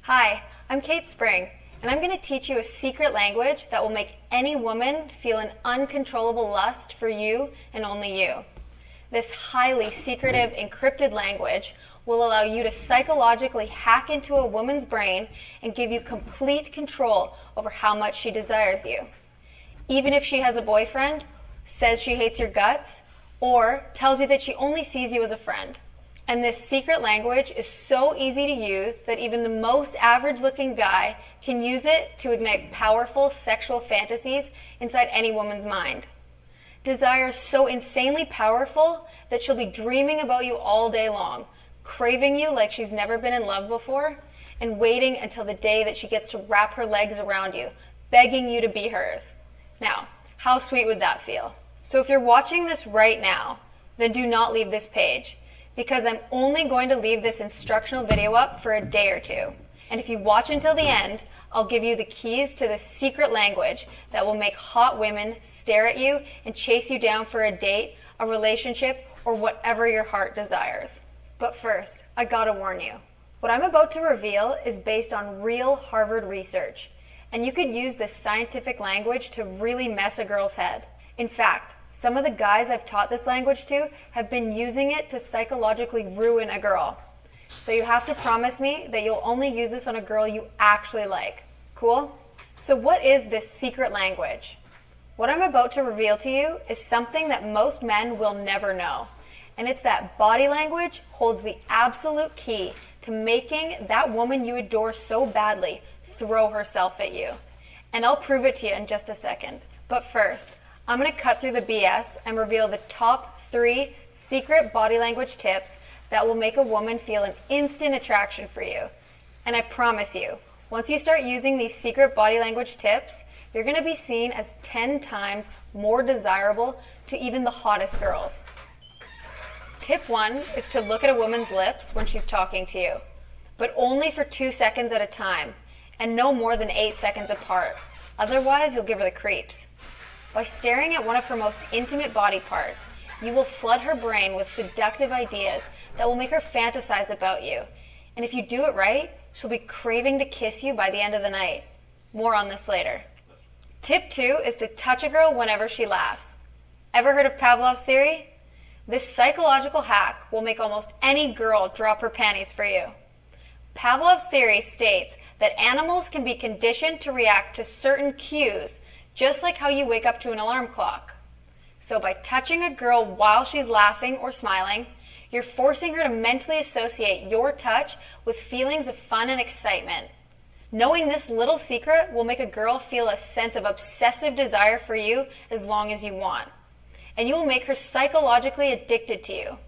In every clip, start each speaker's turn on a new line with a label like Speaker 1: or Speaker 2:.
Speaker 1: Hi, I'm Kate Spring, and I'm going to teach you a secret language that will make any woman feel an uncontrollable lust for you and only you. This highly secretive, encrypted language will allow you to psychologically hack into a woman's brain and give you complete control over how much she desires you. Even if she has a boyfriend, says she hates your guts, or tells you that she only sees you as a friend. And this secret language is so easy to use that even the most average-looking guy can use it to ignite powerful sexual fantasies inside any woman's mind. Desire is so insanely powerful that she'll be dreaming about you all day long, craving you like she's never been in love before, and waiting until the day that she gets to wrap her legs around you, begging you to be hers. Now, how sweet would that feel? So if you're watching this right now, then do not leave this page, because I'm only going to leave this instructional video up for a day or two. And if you watch until the end, I'll give you the keys to the secret language that will make hot women stare at you and chase you down for a date, a relationship, or whatever your heart desires. But first, I gotta warn you. What I'm about to reveal is based on real Harvard research, and you could use this scientific language to really mess a girl's head. In fact, some of the guys I've taught this language to have been using it to psychologically ruin a girl. So you have to promise me that you'll only use this on a girl you actually like. Cool? So what is this secret language? What I'm about to reveal to you is something that most men will never know. And it's that body language holds the absolute key to making that woman you adore so badly throw herself at you. And I'll prove it to you in just a second. But first, I'm going to cut through the BS and reveal the top 3 secret body language tips that will make a woman feel an instant attraction for you. And I promise you, once you start using these secret body language tips, you're going to be seen as 10 times more desirable to even the hottest girls. Tip 1 is to look at a woman's lips when she's talking to you, but only for 2 seconds at a time, and no more than 8 seconds apart. Otherwise, you'll give her the creeps. By staring at one of her most intimate body parts, you will flood her brain with seductive ideas that will make her fantasize about you. And if you do it right, she'll be craving to kiss you by the end of the night. More on this later. Tip 2 is to touch a girl whenever she laughs. Ever heard of Pavlov's theory? This psychological hack will make almost any girl drop her panties for you. Pavlov's theory states that animals can be conditioned to react to certain cues, just like how you wake up to an alarm clock. So by touching a girl while she's laughing or smiling, you're forcing her to mentally associate your touch with feelings of fun and excitement. Knowing this little secret will make a girl feel a sense of obsessive desire for you as long as you want. And you will make her psychologically addicted to you.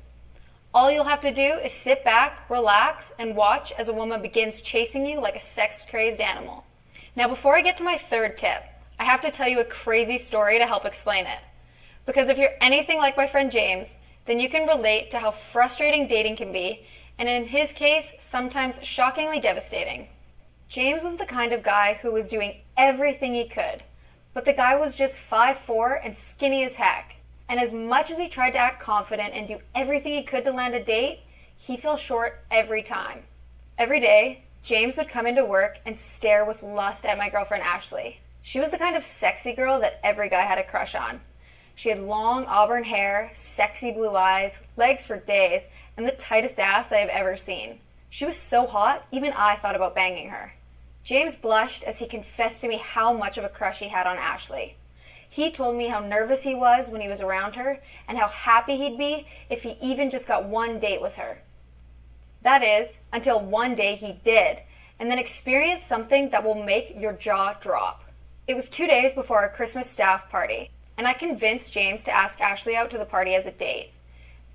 Speaker 1: All you'll have to do is sit back, relax, and watch as a woman begins chasing you like a sex-crazed animal. Now before I get to my 3rd tip, I have to tell you a crazy story to help explain it. Because if you're anything like my friend James, then you can relate to how frustrating dating can be, and in his case, sometimes shockingly devastating. James was the kind of guy who was doing everything he could, but the guy was just 5'4" and skinny as heck. And as much as he tried to act confident and do everything he could to land a date, he fell short every time. Every day, James would come into work and stare with lust at my girlfriend Ashley. She was the kind of sexy girl that every guy had a crush on. She had long auburn hair, sexy blue eyes, legs for days, and the tightest ass I have ever seen. She was so hot, even I thought about banging her. James blushed as he confessed to me how much of a crush he had on Ashley. He told me how nervous he was when he was around her, and how happy he'd be if he even just got one date with her. That is, until one day he did, and then experienced something that will make your jaw drop. It was 2 days before our Christmas staff party, and I convinced James to ask Ashley out to the party as a date.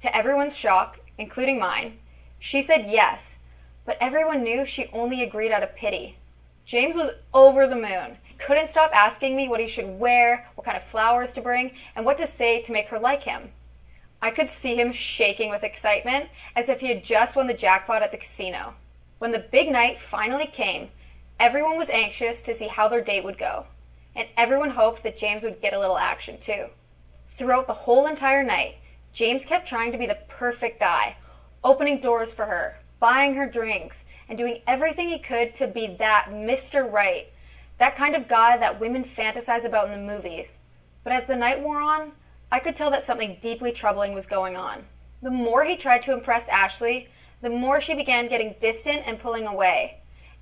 Speaker 1: To everyone's shock, including mine, she said yes, but everyone knew she only agreed out of pity. James was over the moon. Couldn't stop asking me what he should wear, what kind of flowers to bring, and what to say to make her like him. I could see him shaking with excitement, as if he had just won the jackpot at the casino. When the big night finally came, everyone was anxious to see how their date would go, and everyone hoped that James would get a little action too. Throughout the whole entire night, James kept trying to be the perfect guy, opening doors for her, buying her drinks, and doing everything he could to be that Mr. Right, that kind of guy that women fantasize about in the movies. But as the night wore on, I could tell that something deeply troubling was going on. The more he tried to impress Ashley, the more she began getting distant and pulling away,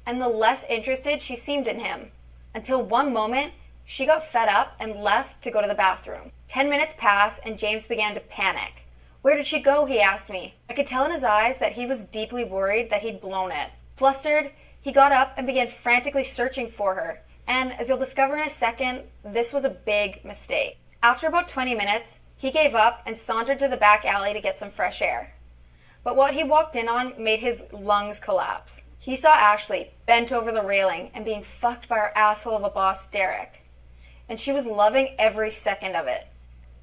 Speaker 1: and the less interested she seemed in him, until one moment, she got fed up and left to go to the bathroom. 10 minutes passed and James began to panic. Where did she go, he asked me. I could tell in his eyes that he was deeply worried that he'd blown it. Flustered, he got up and began frantically searching for her, and as you'll discover in a second, this was a big mistake. After about 20 minutes, he gave up and sauntered to the back alley to get some fresh air. But what he walked in on made his lungs collapse. He saw Ashley bent over the railing and being fucked by her asshole of a boss, Derek. And she was loving every second of it.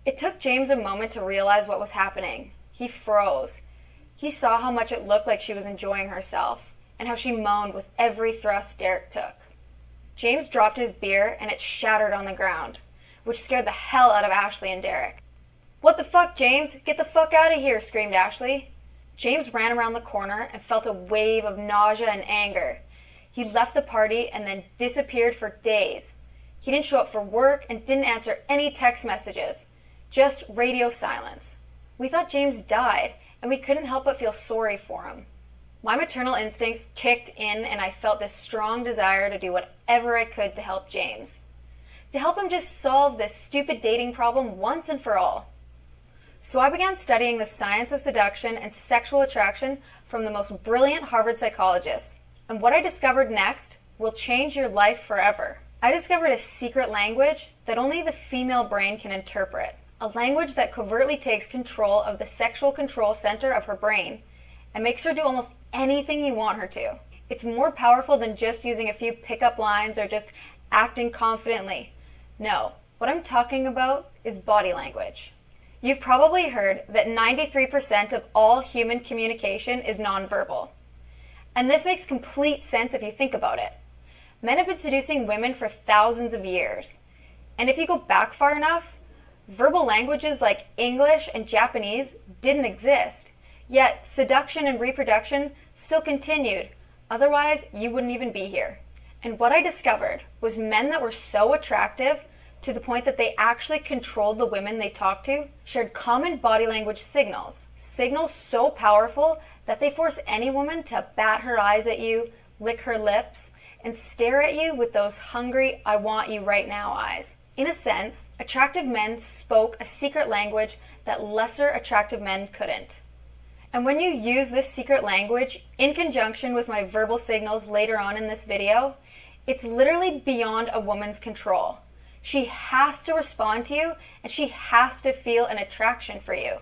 Speaker 1: It took James a moment to realize what was happening. He froze. He saw how much it looked like she was enjoying herself, and how she moaned with every thrust Derek took. James dropped his beer and it shattered on the ground, which scared the hell out of Ashley and Derek. "What the fuck, James? Get the fuck out of here," screamed Ashley. James ran around the corner and felt a wave of nausea and anger. He left the party and then disappeared for days. He didn't show up for work and didn't answer any text messages. Just radio silence. We thought James died, and we couldn't help but feel sorry for him. My maternal instincts kicked in, and I felt this strong desire to do whatever I could to help James. To help him just solve this stupid dating problem once and for all. So I began studying the science of seduction and sexual attraction from the most brilliant Harvard psychologists. And what I discovered next will change your life forever. I discovered a secret language that only the female brain can interpret. A language that covertly takes control of the sexual control center of her brain and makes her do almost anything you want her to. It's more powerful than just using a few pickup lines or just acting confidently. No, what I'm talking about is body language. You've probably heard that 93% of all human communication is nonverbal. And this makes complete sense if you think about it. Men have been seducing women for thousands of years. And if you go back far enough, verbal languages like English and Japanese didn't exist. Yet seduction and reproduction still continued. Otherwise, you wouldn't even be here. And what I discovered was men that were so attractive to the point that they actually controlled the women they talked to, shared common body language signals. Signals so powerful that they force any woman to bat her eyes at you, lick her lips, and stare at you with those hungry, I want you right now eyes. In a sense, attractive men spoke a secret language that lesser attractive men couldn't. And when you use this secret language in conjunction with my verbal signals later on in this video, it's literally beyond a woman's control. She has to respond to you, and she has to feel an attraction for you.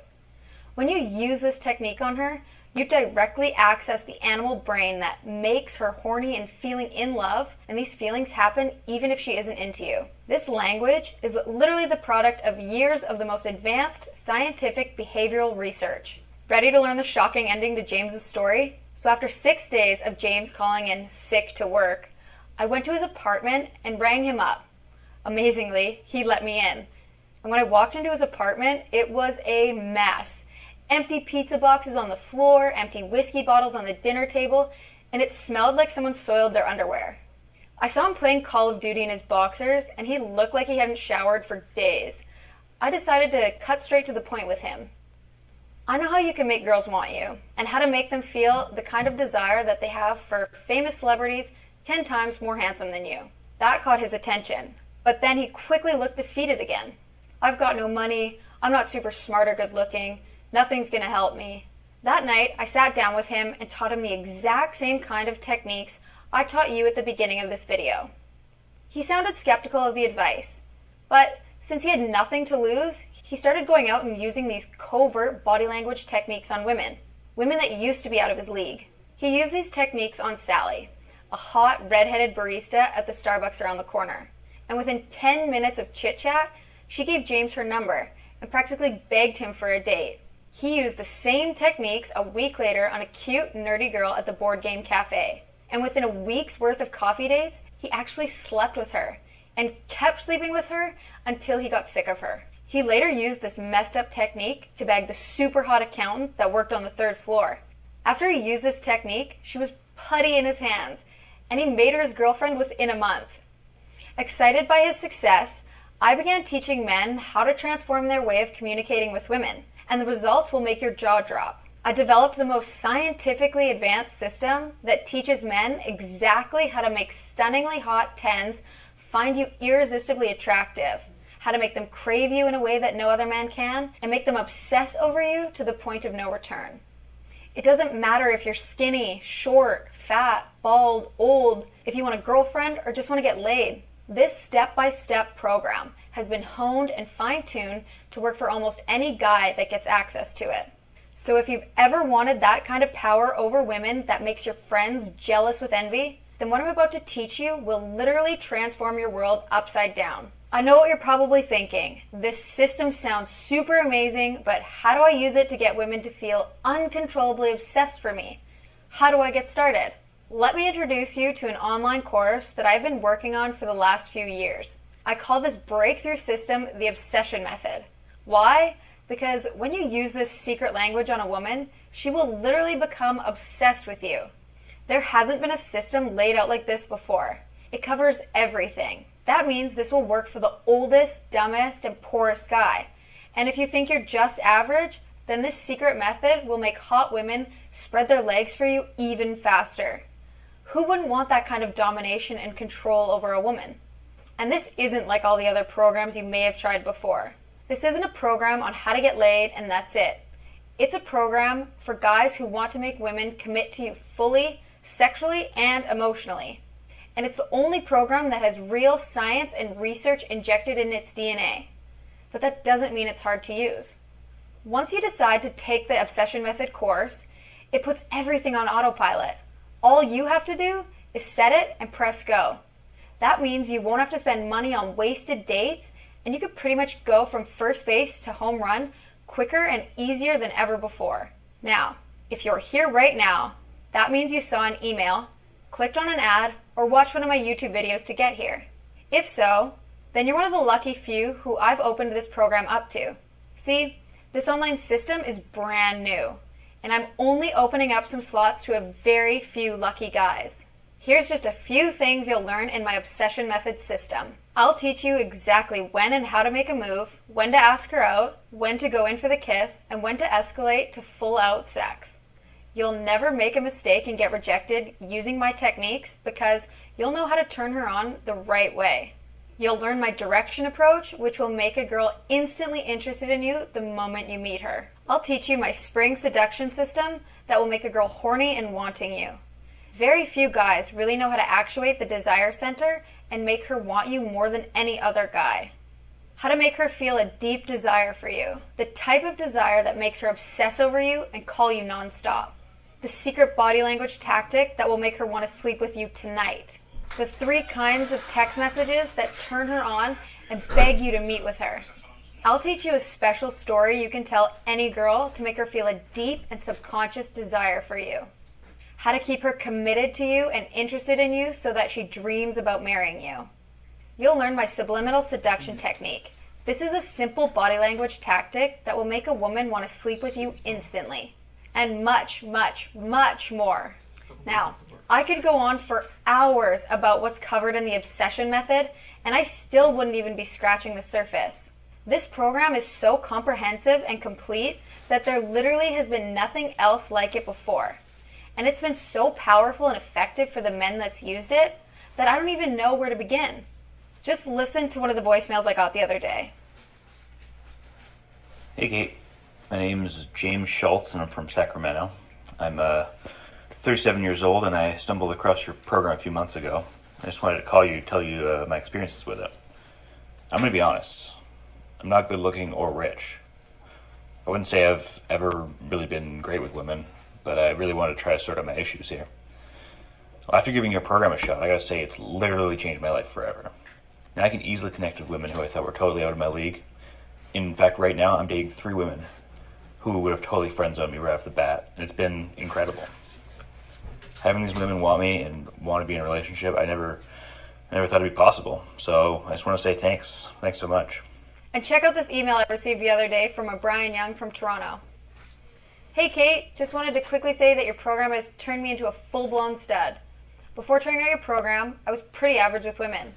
Speaker 1: When you use this technique on her, you directly access the animal brain that makes her horny and feeling in love, and these feelings happen even if she isn't into you. This language is literally the product of years of the most advanced scientific behavioral research. Ready to learn the shocking ending to James's story? So after 6 days of James calling in sick to work, I went to his apartment and rang him up. Amazingly, he let me in. And when I walked into his apartment, it was a mess. Empty pizza boxes on the floor, empty whiskey bottles on the dinner table, and it smelled like someone soiled their underwear. I saw him playing Call of Duty in his boxers, and he looked like he hadn't showered for days. I decided to cut straight to the point with him. I know how you can make girls want you, and how to make them feel the kind of desire that they have for famous celebrities 10 times more handsome than you. That caught his attention. But then he quickly looked defeated again. I've got no money, I'm not super smart or good looking, nothing's gonna help me. That night, I sat down with him and taught him the exact same kind of techniques I taught you at the beginning of this video. He sounded skeptical of the advice, but since he had nothing to lose, he started going out and using these covert body language techniques on women that used to be out of his league. He used these techniques on Sally, a hot, red-headed barista at the Starbucks around the corner. And within 10 minutes of chit-chat, she gave James her number and practically begged him for a date. He used the same techniques a week later on a cute, nerdy girl at the board game cafe. And within a week's worth of coffee dates, he actually slept with her and kept sleeping with her until he got sick of her. He later used this messed up technique to bag the super hot accountant that worked on the 3rd floor. After he used this technique, she was putty in his hands, and he made her his girlfriend within a month. Excited by his success, I began teaching men how to transform their way of communicating with women, and the results will make your jaw drop. I developed the most scientifically advanced system that teaches men exactly how to make stunningly hot 10s find you irresistibly attractive, how to make them crave you in a way that no other man can, and make them obsess over you to the point of no return. It doesn't matter if you're skinny, short, fat, bald, old, if you want a girlfriend or just want to get laid. This step-by-step program has been honed and fine-tuned to work for almost any guy that gets access to it. So if you've ever wanted that kind of power over women that makes your friends jealous with envy, then what I'm about to teach you will literally transform your world upside down. I know what you're probably thinking. This system sounds super amazing, but how do I use it to get women to feel uncontrollably obsessed for me? How do I get started? Let me introduce you to an online course that I've been working on for the last few years. I call this breakthrough system the obsession method. Why? Because when you use this secret language on a woman, she will literally become obsessed with you. There hasn't been a system laid out like this before. It covers everything. That means this will work for the oldest, dumbest, and poorest guy. And if you think you're just average, then this secret method will make hot women spread their legs for you even faster. Who wouldn't want that kind of domination and control over a woman? And this isn't like all the other programs you may have tried before. This isn't a program on how to get laid and that's it. It's a program for guys who want to make women commit to you fully, sexually, and emotionally. And it's the only program that has real science and research injected in its DNA. But that doesn't mean it's hard to use. Once you decide to take the Obsession Method course, it puts everything on autopilot. All you have to do is set it and press go. That means you won't have to spend money on wasted dates, and you could pretty much go from first base to home run quicker and easier than ever before. Now, if you're here right now, that means you saw an email, clicked on an ad, or watched one of my YouTube videos to get here. If so, then you're one of the lucky few who I've opened this program up to. See, this online system is brand new, and I'm only opening up some slots to a very few lucky guys. Here's just a few things you'll learn in my Obsession Method system. I'll teach you exactly when and how to make a move, when to ask her out, when to go in for the kiss, and when to escalate to full-out sex. You'll never make a mistake and get rejected using my techniques because you'll know how to turn her on the right way. You'll learn my direction approach, which will make a girl instantly interested in you the moment you meet her. I'll teach you my spring seduction system that will make a girl horny and wanting you. Very few guys really know how to actuate the desire center and make her want you more than any other guy. How to make her feel a deep desire for you, the type of desire that makes her obsess over you and call you nonstop. The secret body language tactic that will make her want to sleep with you tonight. The 3 kinds of text messages that turn her on and beg you to meet with her. I'll teach you a special story you can tell any girl to make her feel a deep and subconscious desire for you. How to keep her committed to you and interested in you so that she dreams about marrying you. You'll learn my subliminal seduction technique. This is a simple body language tactic that will make a woman want to sleep with you instantly. And much, much, much more. Now, I could go on for hours about what's covered in the Obsession Method, and I still wouldn't even be scratching the surface. This program is so comprehensive and complete that there literally has been nothing else like it before. And it's been so powerful and effective for the men that's used it that I don't even know where to begin. Just listen to one of the voicemails I got the other day.
Speaker 2: Hey Kate, my name is James Schultz and I'm from Sacramento. I'm 37 years old and I stumbled across your program a few months ago. I just wanted to call you to tell you my experiences with it. I'm going to be honest. I'm not good looking or rich. I wouldn't say I've ever really been great with women, but I really want to try to sort out my issues here. Well, after giving your program a shot, I gotta say it's literally changed my life forever. Now I can easily connect with women who I thought were totally out of my league. In fact, right now I'm dating 3 women who would have totally friend-zoned me right off the bat, and it's been incredible. Having these women want me and want to be in a relationship, I never thought it'd be possible. So I just want to say thanks. Thanks so much.
Speaker 1: And check out this email I received the other day from a Brian Young from Toronto. Hey Kate, just wanted to quickly say that your program has turned me into a full-blown stud. Before trying out your program, I was pretty average with women.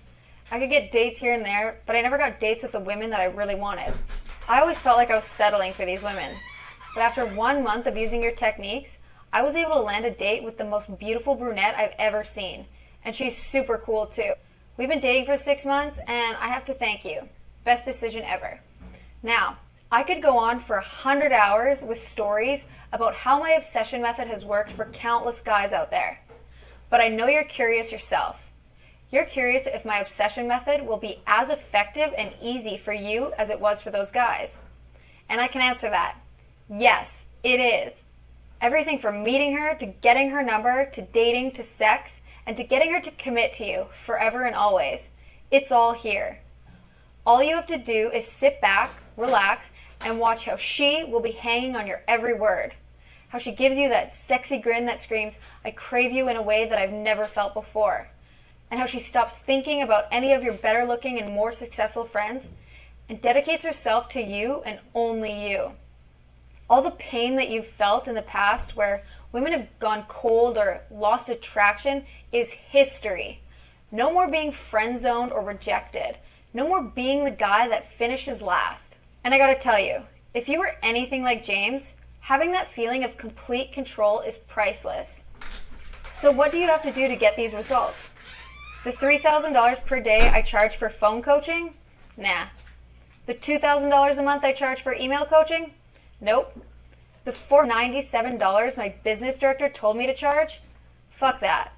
Speaker 1: I could get dates here and there, but I never got dates with the women that I really wanted. I always felt like I was settling for these women. But after 1 month of using your techniques, I was able to land a date with the most beautiful brunette I've ever seen. And she's super cool too. We've been dating for 6 months, and I have to thank you. Best decision ever. Now, I could go on for 100 hours with stories about how my obsession method has worked for countless guys out there. But I know you're curious yourself. You're curious if my obsession method will be as effective and easy for you as it was for those guys. And I can answer that. Yes, it is. Everything from meeting her to getting her number to dating to sex and to getting her to commit to you forever and always. It's all here. All you have to do is sit back, relax, and watch how she will be hanging on your every word. How she gives you that sexy grin that screams, "I crave you" in a way that I've never felt before. And how she stops thinking about any of your better looking and more successful friends and dedicates herself to you and only you. All the pain that you've felt in the past where women have gone cold or lost attraction is history. No more being friend-zoned or rejected. No more being the guy that finishes last. And I gotta tell you, if you were anything like James, having that feeling of complete control is priceless. So what do you have to do to get these results? The $3,000 per day I charge for phone coaching? Nah. The $2,000 a month I charge for email coaching? Nope. The $497 my business director told me to charge? Fuck that.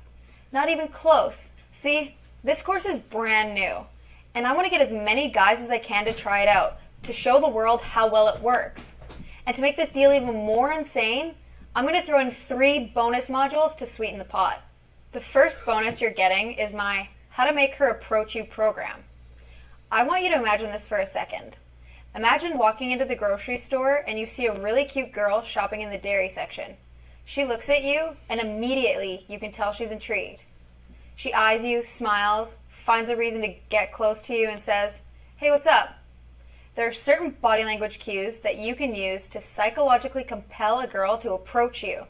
Speaker 1: Not even close. See, this course is brand new, and I want to get as many guys as I can to try it out, to show the world how well it works. And to make this deal even more insane, I'm going to throw in 3 bonus modules to sweeten the pot. The first bonus you're getting is my How to Make Her Approach You program. I want you to imagine this for a second. Imagine walking into the grocery store and you see a really cute girl shopping in the dairy section. She looks at you and immediately you can tell she's intrigued. She eyes you, smiles, finds a reason to get close to you and says, "Hey, what's up?" There are certain body language cues that you can use to psychologically compel a girl to approach you.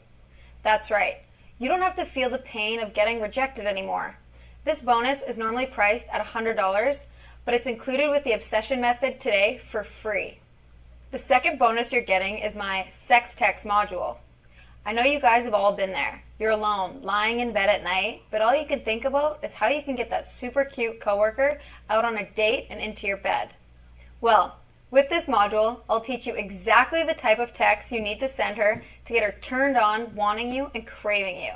Speaker 1: That's right. You don't have to feel the pain of getting rejected anymore. This bonus is normally priced at $100, but it's included with the Obsession Method today for free. The second bonus you're getting is my sex text module. I know you guys have all been there. You're alone, lying in bed at night, but all you can think about is how you can get that super cute coworker out on a date and into your bed. Well, with this module, I'll teach you exactly the type of text you need to send her to get her turned on, wanting you, and craving you.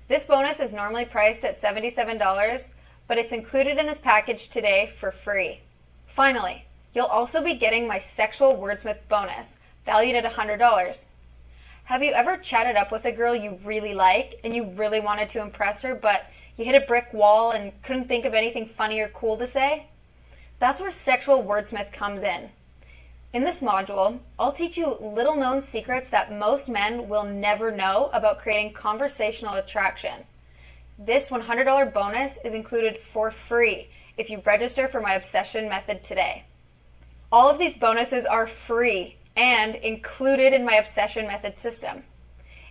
Speaker 1: This bonus is normally priced at $77, but it's included in this package today for free. Finally, you'll also be getting my sexual wordsmith bonus, valued at $100. Have you ever chatted up with a girl you really like and you really wanted to impress her, but you hit a brick wall and couldn't think of anything funny or cool to say? That's where sexual wordsmith comes in. In this module, I'll teach you little-known secrets that most men will never know about creating conversational attraction. This $100 bonus is included for free if you register for my Obsession Method today. All of these bonuses are free and included in my Obsession Method system.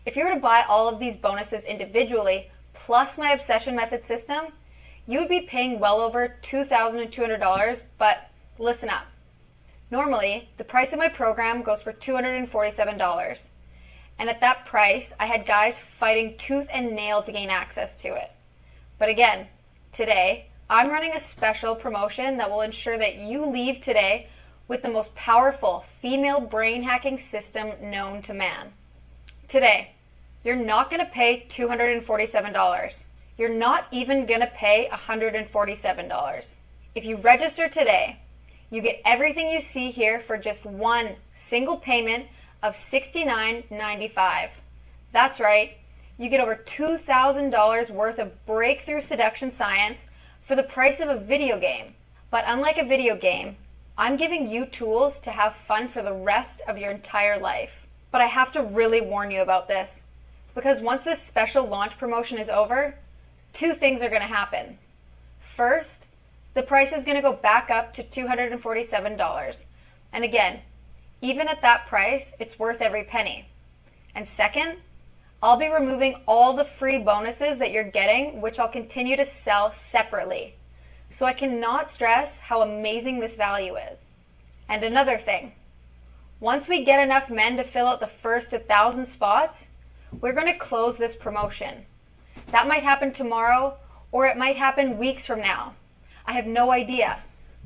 Speaker 1: If you were to buy all of these bonuses individually, plus my Obsession Method system, you would be paying well over $2,200, but listen up. Normally, the price of my program goes for $247, and at that price, I had guys fighting tooth and nail to gain access to it. But again, today, I'm running a special promotion that will ensure that you leave today with the most powerful female brain hacking system known to man. Today, you're not going to pay $247. You're not even going to pay $147. If you register today, you get everything you see here for just one single payment of $69.95. That's right, you get over $2,000 worth of breakthrough seduction science for the price of a video game. But unlike a video game, I'm giving you tools to have fun for the rest of your entire life. But I have to really warn you about this, because once this special launch promotion is over, 2 things are going to happen. First, the price is going to go back up to $247. And again, even at that price, it's worth every penny. And second, I'll be removing all the free bonuses that you're getting, which I'll continue to sell separately. So I cannot stress how amazing this value is. And another thing, once we get enough men to fill out the first 1,000 spots, we're going to close this promotion. That might happen tomorrow, or it might happen weeks from now. I have no idea.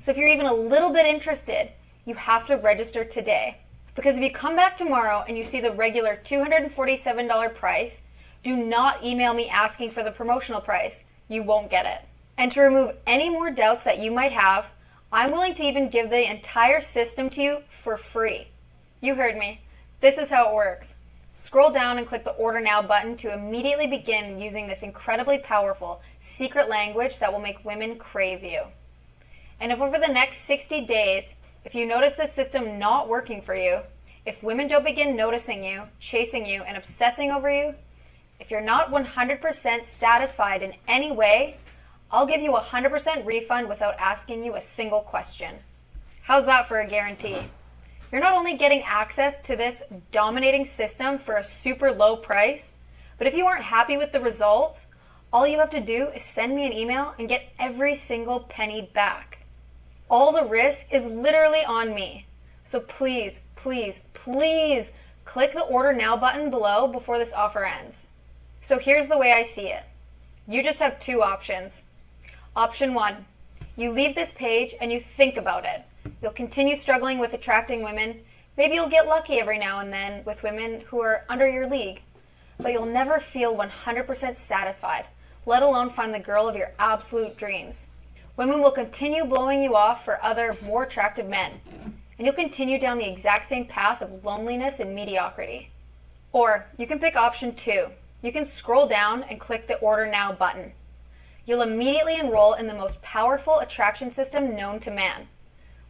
Speaker 1: So if you're even a little bit interested, you have to register today. Because if you come back tomorrow and you see the regular $247 price, do not email me asking for the promotional price. You won't get it. And to remove any more doubts that you might have, I'm willing to even give the entire system to you for free. You heard me. This is how it works. Scroll down and click the Order Now button to immediately begin using this incredibly powerful secret language that will make women crave you. And if over the next 60 days, if you notice the system not working for you, if women don't begin noticing you, chasing you, and obsessing over you, if you're not 100% satisfied in any way, I'll give you a 100% refund without asking you a single question. How's that for a guarantee? You're not only getting access to this dominating system for a super low price, but if you aren't happy with the results, all you have to do is send me an email and get every single penny back. All the risk is literally on me. So please, please, please click the Order Now button below before this offer ends. So here's the way I see it. You just have two options. Option one, you leave this page and you think about it. You'll continue struggling with attracting women. Maybe you'll get lucky every now and then with women who are under your league. But you'll never feel 100% satisfied, let alone find the girl of your absolute dreams. Women will continue blowing you off for other, more attractive men, and you'll continue down the exact same path of loneliness and mediocrity. Or you can pick option two. You can scroll down and click the Order Now button. You'll immediately enroll in the most powerful attraction system known to man.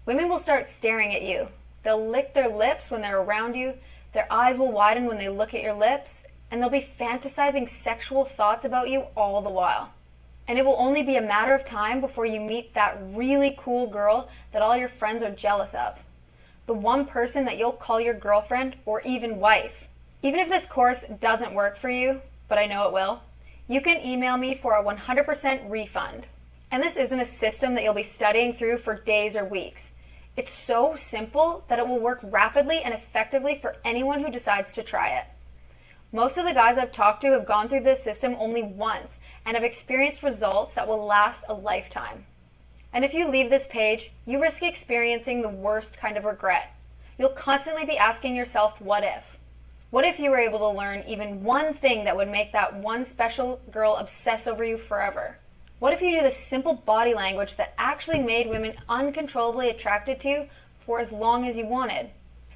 Speaker 1: Women will start staring at you. They'll lick their lips when they're around you, their eyes will widen when they look at your lips, and they'll be fantasizing sexual thoughts about you all the while. And it will only be a matter of time before you meet that really cool girl that all your friends are jealous of. The one person that you'll call your girlfriend or even wife. Even if this course doesn't work for you, but I know it will, you can email me for a 100% refund. And this isn't a system that you'll be studying through for days or weeks. It's so simple that it will work rapidly and effectively for anyone who decides to try it. Most of the guys I've talked to have gone through this system only once and have experienced results that will last a lifetime. And if you leave this page, you risk experiencing the worst kind of regret. You'll constantly be asking yourself, what if? What if you were able to learn even one thing that would make that one special girl obsess over you forever? What if you knew the simple body language that actually made women uncontrollably attracted to you for as long as you wanted?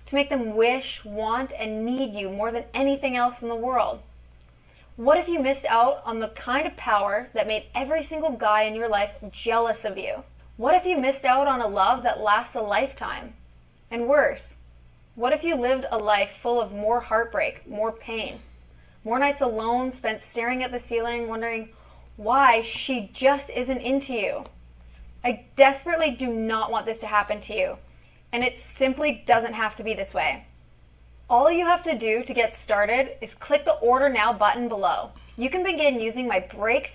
Speaker 1: To make them wish, want, and need you more than anything else in the world? What if you missed out on the kind of power that made every single guy in your life jealous of you? What if you missed out on a love that lasts a lifetime? And worse, what if you lived a life full of more heartbreak, more pain, more nights alone spent staring at the ceiling wondering why she just isn't into you? I desperately do not want this to happen to you, and it simply doesn't have to be this way. All you have to do to get started is click the Order Now button below. You can begin using my breakthrough